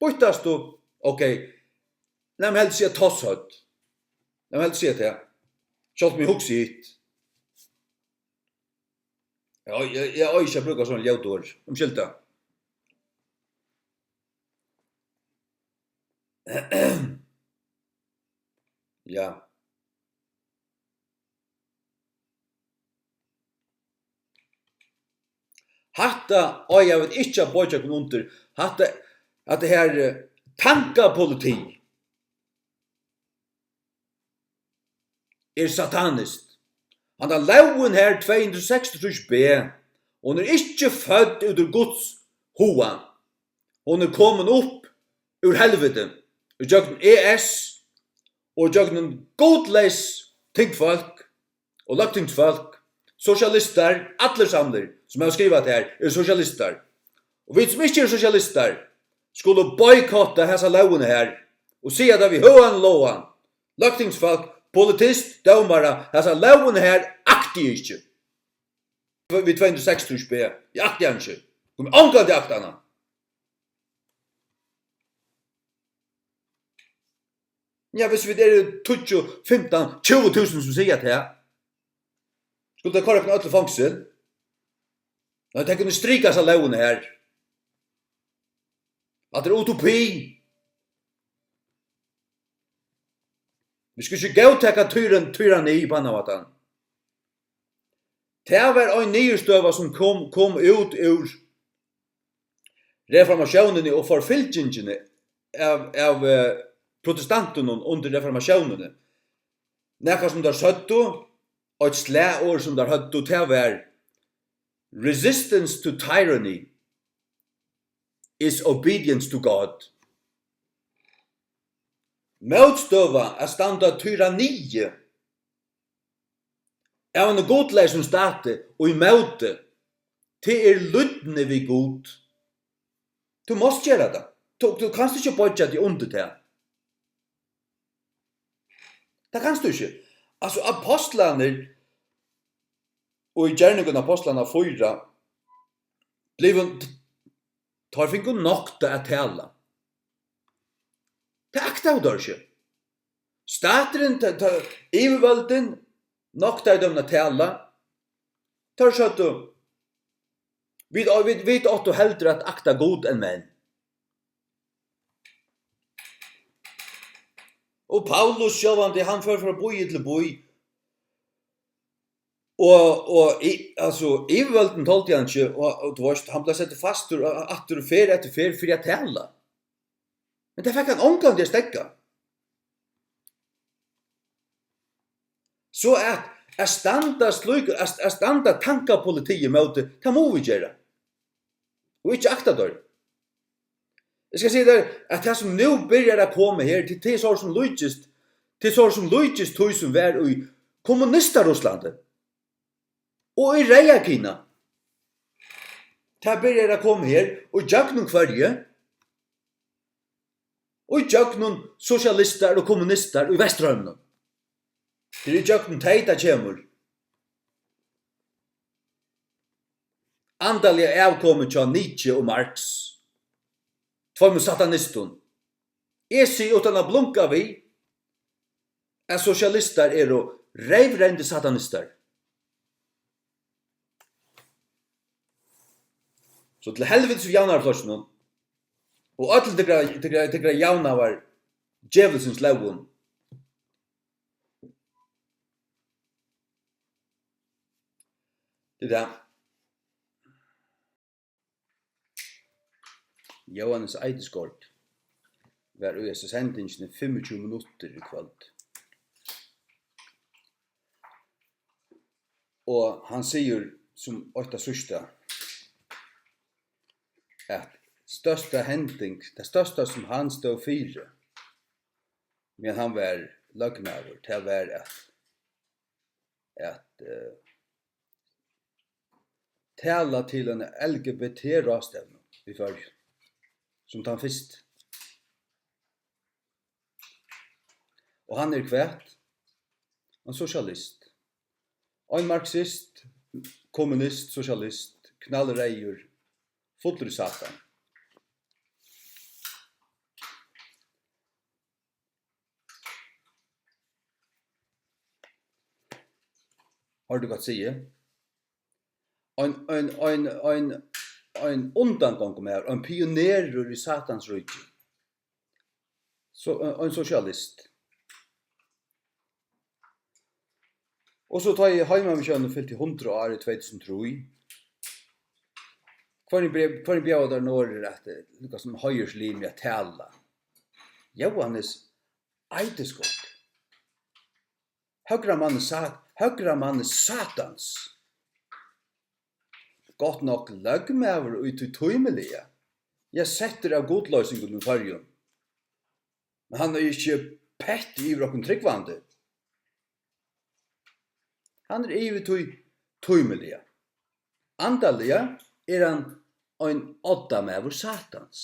Bortast og, nei, men helst sier tosshøyt. Nei, men helst sier det. Kjalt mig hugsi hit. Ja, jeg har ikke brukt sånne ljødord. Skilta. Ja. Hatta, og jeg vet ikke at jeg kan under, hatta, at det her tankapoliti er satanist. Han har loven her 266b. Hon er ikke født ut ur Guds hoa. Hon er kommet opp ur helvete. Ur jøgnen ES og jøgnen godleis tingfolk og lagtingsfolk, sosialistar, alle samler som jeg har skrivet her, er sosialistar. Og vi som ikke er sosialistar skulle boykotta hessa lovene her og si at vi høan lovan, lagtingsfolk, politist, dømara, hessa lovene her akti ikke. Vi 260 b. Jeg akti han ikke. Kom anka til aktana. Ja, hvis vi er 20, 15, 20.000 som sier det her, skulle det korrekne alle fangsel. Jeg tenker å stryka seg lovene her. At det er utopi. Vi skulle ikke gautekka tyranni på annan vatan. Det var en nyrstøva som kom ut ur reformasjonene og forfylkingene av protestanterna under reformasjonene. Nekka som der søtto, og et slæår som der høtto, det var resistance to tyranny is obedience to God. Motstøva er standa tyrannie av en godleis som state og i møte til lydne vi god. Du måste gjøre det. Du kanst ikke bodja det under det. Det kanst du ikke. Altså, apostlene og i gjerningen apostlene 4 tar finko nokta at tala. Det akta du ikke. Stateren, ivervalden, nokta i dømna tala. Tar så at du vi åtto heldre at akta god enn menn. Og Paulus sjølvandi, han fører fra boi til boi. Ivervalden tolte han ikke, og han ble sett fast atter og fer etter fer for jeg tala. Men det fikk han omgang til å stekka. Så at standa tankapolitiet mot det må vi gjøre. Og ikke akta dør. Jeg skal si det at det som nå begynner å komme her til så som lydgjist, tog som var i kommunistar-Russlandet og i Reia-Kina. Det begynner å komme her og jøgnen hverje og jøgnen sosialistar og kommunistar i Vestrømmen. Det er jøgnen Teirra kjemur. Andalige avkommet til Nietzsche og Marx. Två satanisten. Jeg sier utan å blunka vi at sosialistar er reivrende satanister. Så til helvetes vi jaunar flosjonen, og alle tykkra jaunar var djevelsens lovun. Det där. Johannes Eideskort var i sendingen 25 minutter i kveld. Og han sier som åtta sørste at største hending, det største som han stod fire, men han var løgnaver til var at tala til en LGBT-rastevne i førre, som han først. Og han kvært, en sosialist, en marxist, kommunist, sosialist, knallreier, fotler satan. Har du godt sige? En undangång med, en pionerer i satans rike. Så en socialist. Og så tar jeg heimamisjonen og fylte 100 år i 2003. Hver en bjør der når at det som høyerslim med tala. Johannes Eideskort. Høgra mann satans. Godt nok løgmever ut i tøymelige. Jeg setter av godløsningen i fargen. Men han ikke pett i vrokken tryggvande. Han evigt tøymelige. Andalige han en åtta med vår satans.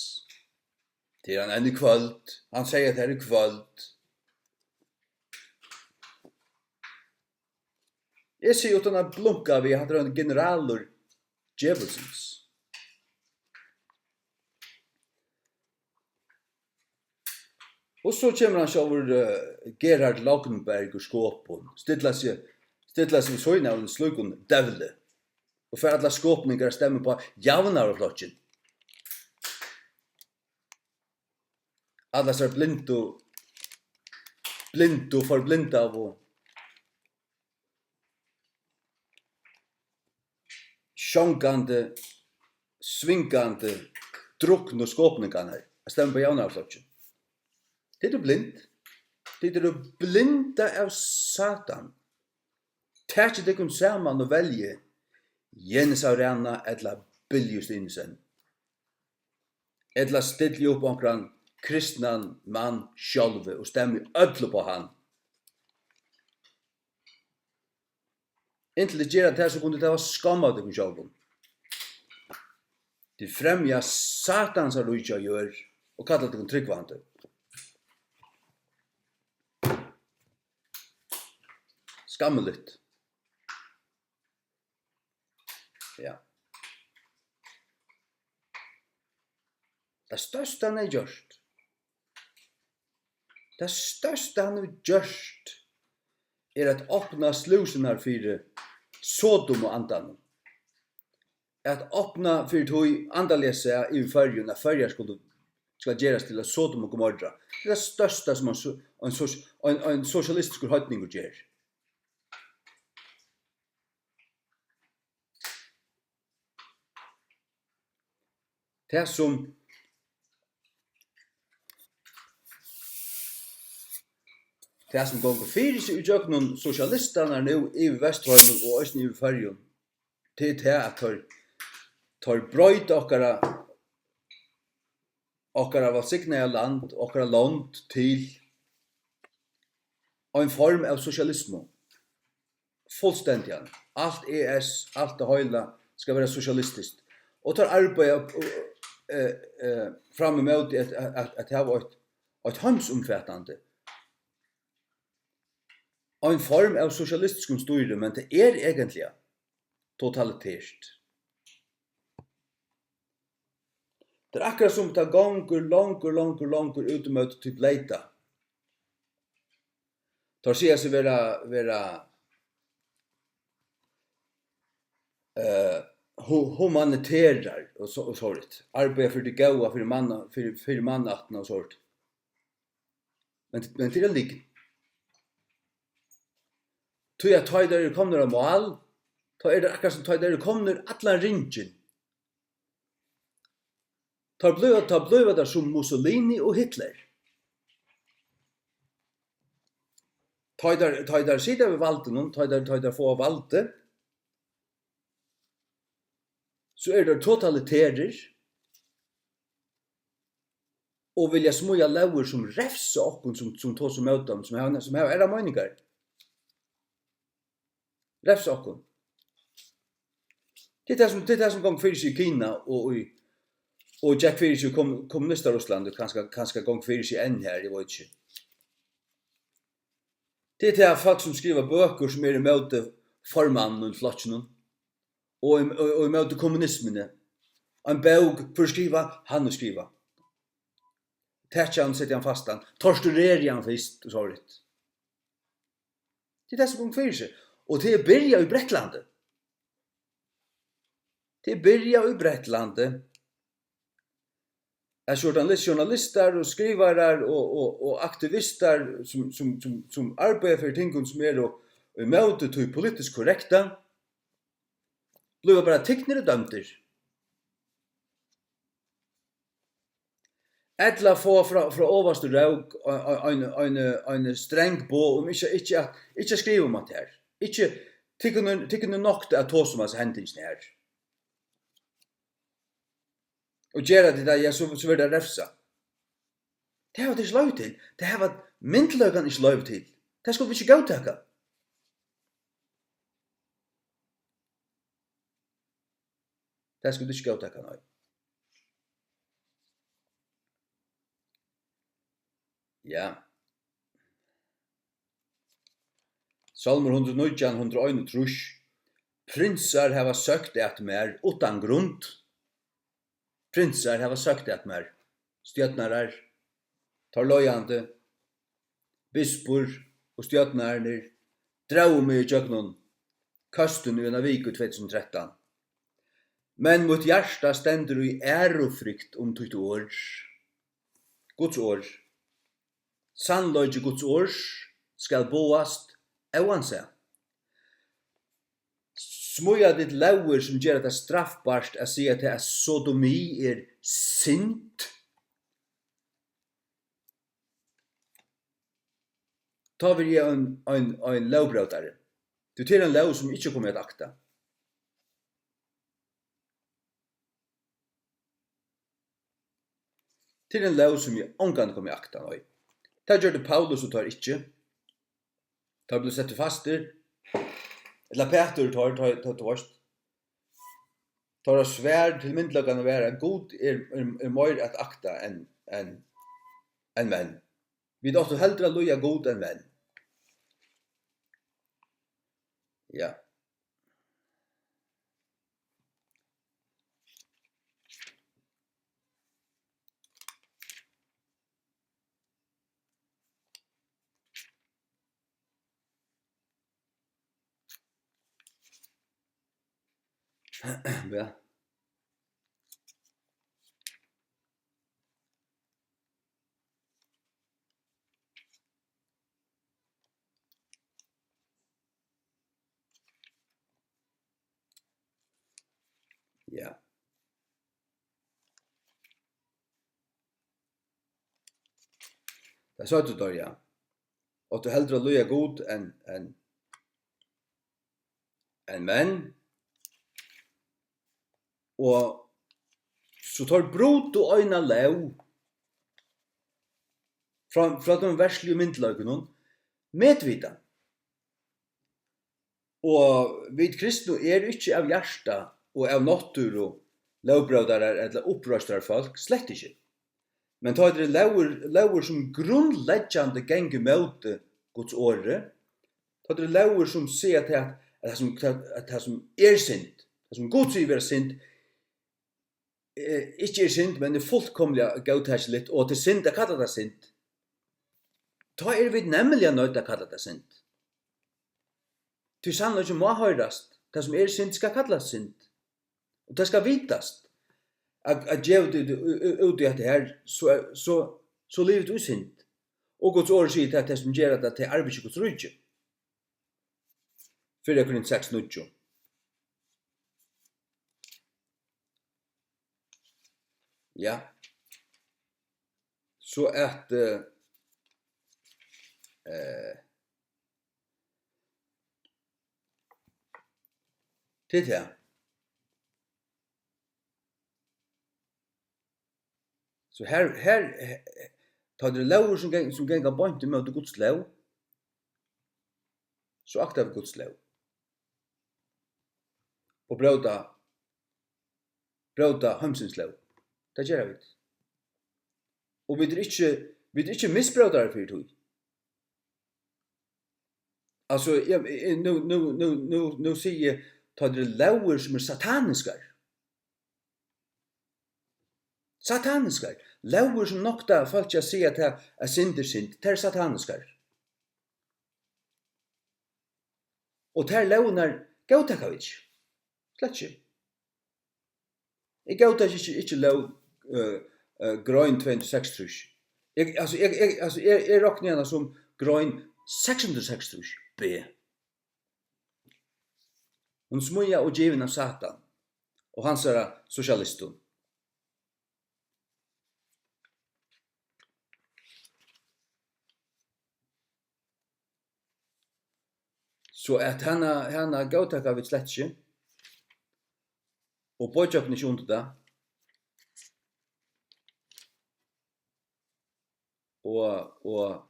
Til han i kvöld. Han sier at det i kvöld. Jeg sier utan å blunka vi hadde en generaler djevelsens. Og så kommer han over Gerhard Lagenberg og skåpen. Stilla seg ved søgnavn slukken devle. Og for alle skåpninger stemmer på javnar og flotjen. Alla ser blind og forblinda av og sjonkande, svingande, drukne skåpningarna. Jeg stemmer på javnar og flotjen. Det blind. Det blinda av Satan. Tætje det kun saman og velje Jens Arena etla biljust innsen. Etla stidli upp omkran kristnan mann sjálve og stemmi ödlu på han. Inntil det gjerra det så kunne det var skamma det kun sjálvum. Det fremja satans har rujtja gjør og kalla det kun tryggvande. Skammelitt. Ja. Det største han gjørst. Det største han gjørst at åpna slusen her for Sodom og andan. At åpna for tog andalige seg i fyrjen, at fyrjer skal gjeras til Sodom og Gomorra. Det det største som en sosialistisk høytning gjør. Det som gonger fyrir seg utjøkken sosialistarna nu i Vesthøymen og Østen i Fyrjun, det at tar brøyt okkara valsigna land, okkara land til en form av sosialisme. Fullstendig. Alt ES, alt det høyla skal være sosialistisk. Og tar arbeid fram emot at det var et hamsomfattende. En form av sosialistisk styre, men det egentlig totalitært. Det akkurat som det ganger utemøt til fløyta. Det sier seg være humaniterar och sånt. Arbeta för det goda för mannatten och sånt. Men till det ligger. Tror jag tar där kommer mål Ta det akkurat som ta det kommer alla ringen. Ta blöva där som Mussolini och Hitler. Ta där sida vid valten, ta där få valde. Så det totalitärer. Och vilja smuja lover som räfsa okkum som tar som möt dem, som har era meningar. Räfsa okkum. Det är det som gång för sig i Kina och Jack för sig kommunister Ryssland och kanske gång för sig än här, jag vet inte. Det är folk som skriver böcker som är emot formannen och flotchen och emot kommunismen. En bok för skriva, han och skriva. Tätchan sätter han fastan. Torturerar han först och sånt. Det är det som gång för sig. Och det börjar i Bretlandet. Det börjar i Bretlandet. Journalister och skrivare och aktivister som arbetar för ting som är och emot det politiskt korrekta. Blir bara tecknade dömter. Ettla få från överste rök en sträng på om inte skriva om det här. Inte tycker nokta att ta som att händelsen här. Och gera det där så vill det räfsa. Det har det inte lov till. Det har myndlögan inte lov till. Det ska vi inte godtaka. Det ska vi inte godtaka, nej. Ja. Salmer 119, 131. Prinsar hava sökt at mer utan grund. Prinsar hava sökt at mer. Stjärnarar tar lojande. Bispor och stjärnarar drar mig i jögnon. Kastun i en viku 2013. Men mot hjärsta ständer i ärofrykt om tutt år. Guds år. Sannleikin Guds års skal boast oansett. Smuja ditt lauer som gör det straffbart att säga att det är sodomi är synd. Ta vi en lovbrotare. Du till en lov som inte kommer att akta. Till en lov som jag ångan kommer att akta. Nej. Det gjør det Paulus og tar ikke. Det blir sett faster. Eller Peter tar tvåst. Tar svärd til myndlagan å være. God mer at akta enn menn. Vi er også heldre loja god enn menn. Ja. Ja. Ja. Det sa du då, ja. Och du heldre loja god enn menn. Og så tar brot og øyna lev fra de verslige myndløgene medvita. Og vi kristne er ikke av hjärsta og av natur og lovbrødare eller opprøstare folk, slett ikke. Men tar det lever som grunnleggjande genge møte Guds åre, tar det lever som sier at det som er synd, det som Gud sier er synd, ikke er synd, men det er fullkomlig gautakselig, og til synd, det kallar det synd. Da er vi nemlig nødt til å kalla det synd. Til sannlig må høyrast, det som er synd skal kallas synd. Og det skal vitast. At geva det ut i dette her, så livet er synd. Og Guds ord sier til at det som gjør det til arbeid Guds rydde. 4 Korint 6:9. Ja. Så att det här. Så här tar det lover som gänga bort mot Guds lov. Så akta vi Guds lov. Och bröta hamsins lov. Det gör vi. Och vi är inte missbrödare för det. Alltså nu säger tar det lover som är sataniskar. Sataniskar. Lover som nokta folk jag säger att det är synd, det är sataniskar. Och det här lovnar gautaka vi inte. Slett inte. Jag gautaka inte lov grøn 260. Jag råknar henne som grøn 660 B. Hon smuja och gevin av Satan. Och hans är socialistar. Så att hana gautaka vid slett inte. Och pojkjokken inte under det. Och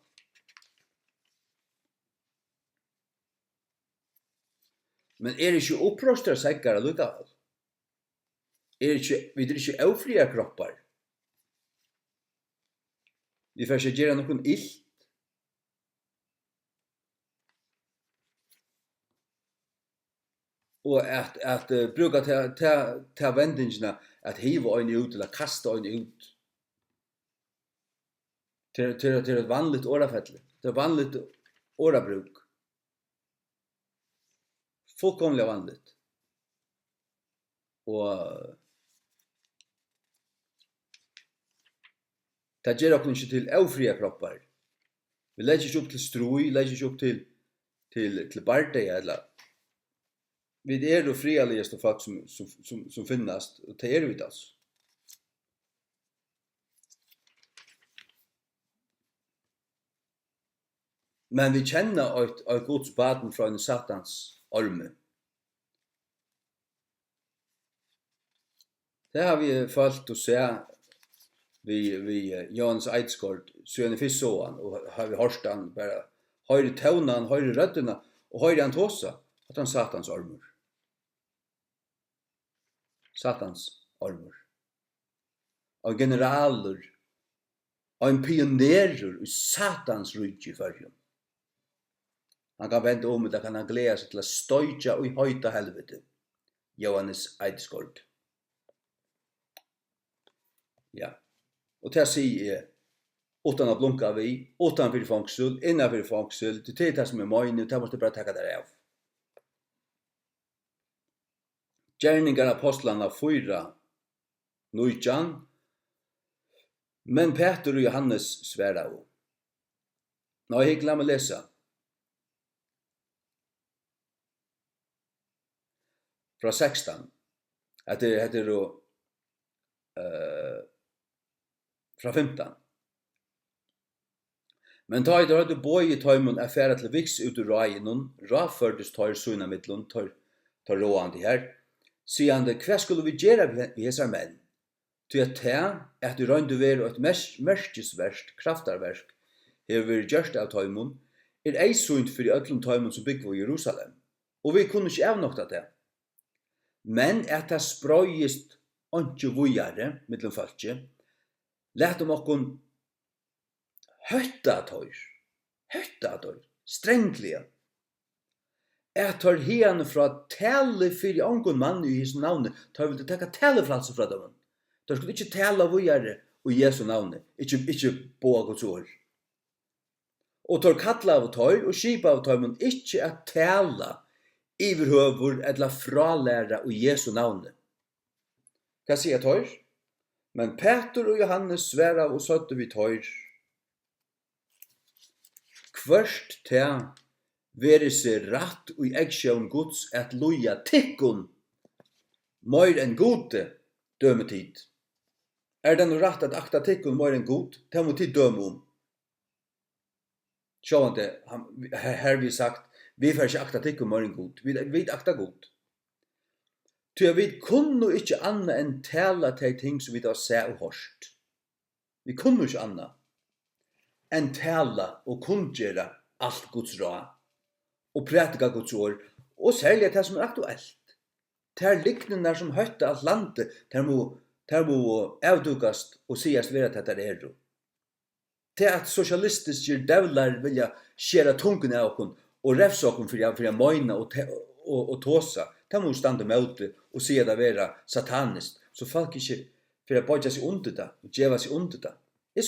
men det inte uppröstar säckar lukal? Vi är inte ofria kroppar. Vi får inte göra någon illt. Och att bruka ta vändningarna att hiva en ut eller kasta en ut. Till ett vanligt orafälle. Det är vanligt orabruk. Fullkomligt vanligt. Och det gör också inte till ofria kroppar. Vi lägger inte upp till stroj, lägger inte upp till barteja eller vi är då frialigaste folk som finnas och det är vi alltså. Men vi känner ett Guds baden från en satans arme. Det har vi följt och se vi Jans Eidsgård söner fissoan och har vi hört han bara höjre tonan, höjre rötterna och höjre han tåsa att han satans armor. Satans armor. Av generaler, av en pionerer i satans rike i förrjun. Han kan vända om det kan han glädja sig till att stöjja och höjta helvete. Johannes Eidsgård. Ja. Och det säger utan att blunka vi, utanför fångsel, innanför fångsel, det är det som är mine, det måste bara ta det av. Gärningar apostlarna 4, 19, men Peter och Johannes svära av. Nå, jag glömmer läsa. Från 16. Att det heter då från 15. Men ta i det hade boi i tajmun affära till viks ut ur rajenon, rafördes tar suna mittlun, tar råan det här. Siande, hva skulle vi gjøre vi hesar menn? Til at du røyndu veru et merkesverst, kraftarverk, hever vi gjørst av tøymon, ei sunt for öllum tøymon som bygger i Jerusalem. Og vi kunne ikke avnokta det. Men at det sprøyest ikke vujare, mittlum falskje, let om okkon høtta tøyr, strenglige. Jeg tar henne fra tale for angon mann i Jesu navnet, tar vil det takka talefrælsi fra dem. De skulle ikke tale vujare i Jesu navnet, ikke på Guds ord. Og tar kalla av tøyr og skipa av tøyr, men ikke at tala iverhøver eller fralæra i Jesu navnet. Hva sier tøyr? Men Peter og Johannes sværa og søtte vi tøyr. Kvørst til vere seg ratt og eggsjøen Guds at loja tikkun, mer enn gode dømetid. det nu rätt att akta tecken mer än god? Det må till döma om. Sjående, här vi sagt, vi får ikke akta tecken mer än god. Vi akta god. Ty vi kunne ikke anna enn tala til ting som vi da ser og hørst. Vi kunne ikke anna enn tala og kunngjera alt Guds råd og prætika Guds ord, og særlig det som aktuelt. Det liknende som høytte alt landet, det må avdukast og sigast vera til det Det at sosialistiske devlar vilja skjera tungen av okkum og refsa okkum for å møyna og tåsa, det må standa med det og sige det vera satanist, så folk ikke for å bøyja seg under det og geva seg under det. Jeg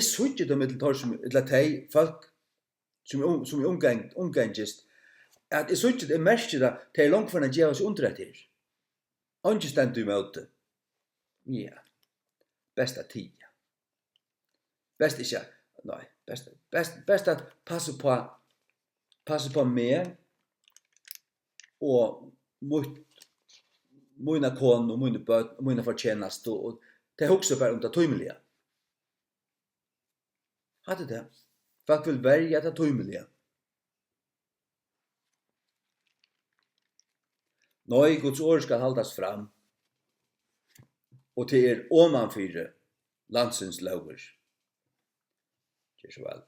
sutje det med de folk som omgangest, at jeg sutje det merker det til langt for å geva seg under det her. Og ikke stendt med det. Ja, best at tid. Best ikke, nei, best at passe på meg og mina kon og mina bøt og mina fortjenast og det også bare det tøymelige. Hadde det. Folk vil verja det tøymelige. Nei, Guds ord skal haldas fram og til omanfyre landsens lover. Gjør så vel.